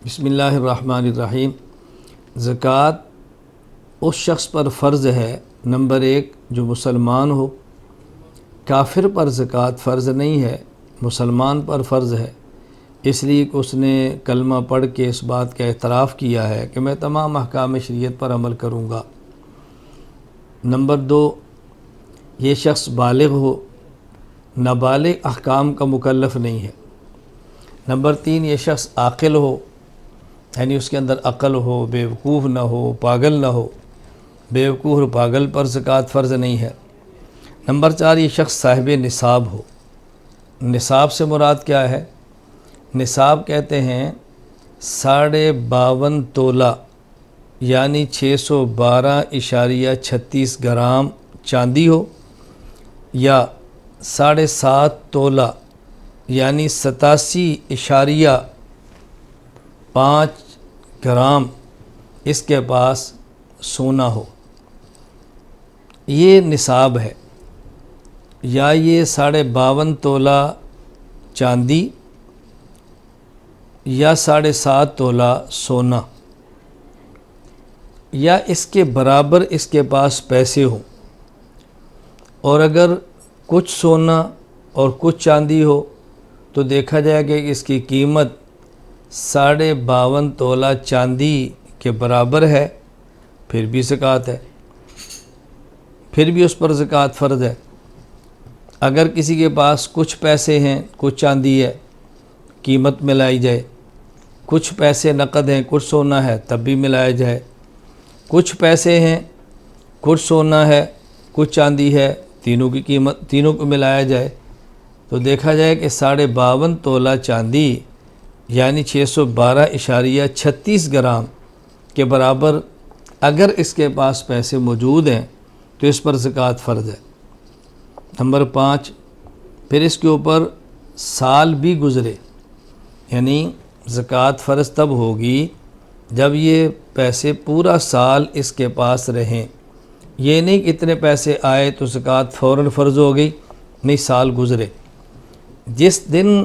بسم اللہ الرحمن الرحیم۔ زکوٰۃ اس شخص پر فرض ہے، نمبر 1 جو مسلمان ہو۔ کافر پر زکوٰۃ فرض نہیں ہے، مسلمان پر فرض ہے، اس لیے کہ اس نے کلمہ پڑھ کے اس بات کا اعتراف کیا ہے کہ میں تمام احکام شریعت پر عمل کروں گا۔ نمبر 2 یہ شخص بالغ ہو، نابالغ احکام کا مکلف نہیں ہے۔ نمبر 3 یہ شخص عاقل ہو، یعنی اس کے اندر عقل ہو، بیوقوف نہ ہو، پاگل نہ ہو۔ بیوقوف اور پاگل پر زکوٰۃ فرض نہیں ہے۔ نمبر 4 یہ شخص صاحب نصاب ہو۔ نصاب سے مراد کیا ہے؟ نصاب کہتے ہیں 52.5 تولہ یعنی 612.36 گرام چاندی ہو، یا 7.5 تولہ یعنی 87.5 گرام اس کے پاس سونا ہو، یہ نصاب ہے۔ یا یہ 52.5 تولہ چاندی یا 7.5 تولہ سونا، یا اس کے برابر اس کے پاس پیسے ہوں، اور اگر کچھ سونا اور کچھ چاندی ہو تو دیکھا جائے کہ اس کی قیمت 52.5 تولہ چاندی کے برابر ہے، پھر بھی زکوٰۃ ہے، پھر بھی اس پر زکوٰۃ فرض ہے۔ اگر کسی کے پاس کچھ پیسے ہیں، کچھ چاندی ہے، قیمت ملائی جائے، کچھ پیسے نقد ہیں، کچھ سونا ہے، تب بھی ملایا جائے، کچھ پیسے ہیں، کچھ سونا ہے، کچھ چاندی ہے، تینوں کی قیمت، تینوں کو ملایا جائے تو دیکھا جائے کہ 52.5 تولہ چاندی یعنی 612.36 گرام کے برابر اگر اس کے پاس پیسے موجود ہیں تو اس پر زکوٰۃ فرض ہے۔ نمبر 5 پھر اس کے اوپر سال بھی گزرے، یعنی زکوٰۃ فرض تب ہوگی جب یہ پیسے پورا سال اس کے پاس رہیں۔ یہ نہیں کہ اتنے پیسے آئے تو زکوٰۃ فوراً فرض ہو گئی، نہیں، سال گزرے۔ جس دن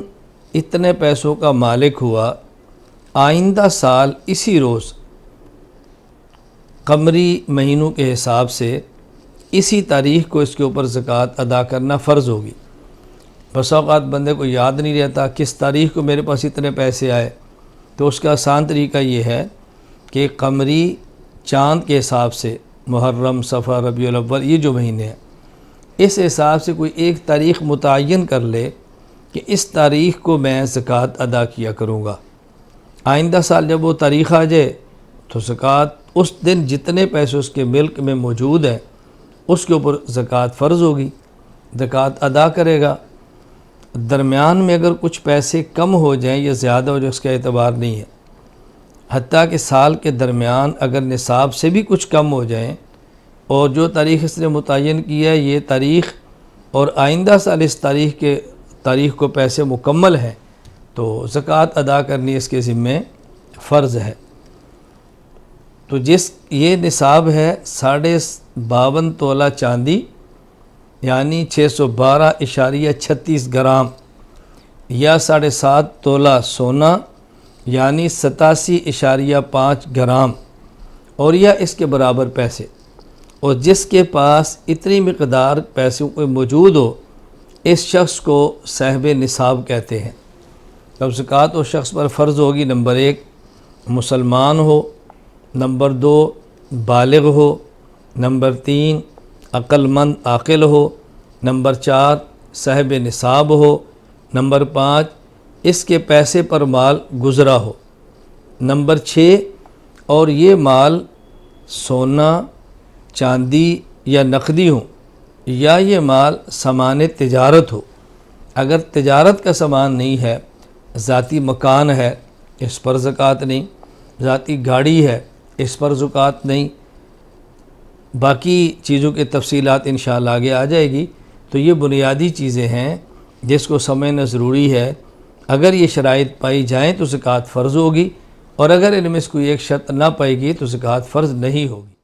اتنے پیسوں کا مالک ہوا، آئندہ سال اسی روز قمری مہینوں کے حساب سے اسی تاریخ کو اس کے اوپر زکوٰۃ ادا کرنا فرض ہوگی۔ بس اوقات بندے کو یاد نہیں رہتا کس تاریخ کو میرے پاس اتنے پیسے آئے، تو اس کا آسان طریقہ یہ ہے کہ قمری چاند کے حساب سے محرم، صفر، ربیع الاول، یہ جو مہینے ہیں، اس حساب سے کوئی ایک تاریخ متعین کر لے کہ اس تاریخ کو میں زکوٰۃ ادا کیا کروں گا۔ آئندہ سال جب وہ تاریخ آ جائے تو زکوٰۃ اس دن جتنے پیسے اس کے ملک میں موجود ہیں اس کے اوپر زکوٰۃ فرض ہوگی، زکوٰۃ ادا کرے گا۔ درمیان میں اگر کچھ پیسے کم ہو جائیں یا زیادہ ہو جائے اس کا اعتبار نہیں ہے، حتیٰ کہ سال کے درمیان اگر نصاب سے بھی کچھ کم ہو جائیں اور جو تاریخ اس نے متعین کی ہے یہ تاریخ اور آئندہ سال اس تاریخ کو پیسے مکمل ہیں تو زکوٰۃ ادا کرنی اس کے ذمے فرض ہے۔ تو یہ نصاب ہے 52.5 تولہ چاندی یعنی 612.36 گرام، یا 7.5 تولہ سونا یعنی 87.5 گرام، اور یا اس کے برابر پیسے، اور جس کے پاس اتنی مقدار پیسوں کو موجود ہو اس شخص کو صاحب نصاب کہتے ہیں۔ اب زکوٰۃ اس شخص پر فرض ہوگی، نمبر 1 مسلمان ہو، نمبر 2 بالغ ہو، نمبر 3 عقل مند عاقل ہو، نمبر 4 صاحب نصاب ہو، نمبر 5 اس کے پیسے پر مال گزرا ہو، نمبر 6 اور یہ مال سونا، چاندی یا نقدی ہو، یا یہ مال سامان تجارت ہو۔ اگر تجارت کا سامان نہیں ہے، ذاتی مکان ہے، اس پر زکوٰۃ نہیں، ذاتی گاڑی ہے، اس پر زکوٰۃ نہیں، باقی چیزوں کی تفصیلات انشاءاللہ آگے آ جائے گی۔ تو یہ بنیادی چیزیں ہیں جس کو سمجھنا ضروری ہے۔ اگر یہ شرائط پائی جائیں تو زکوٰۃ فرض ہوگی، اور اگر ان میں سے کوئی ایک شرط نہ پائے گی تو زکوٰۃ فرض نہیں ہوگی۔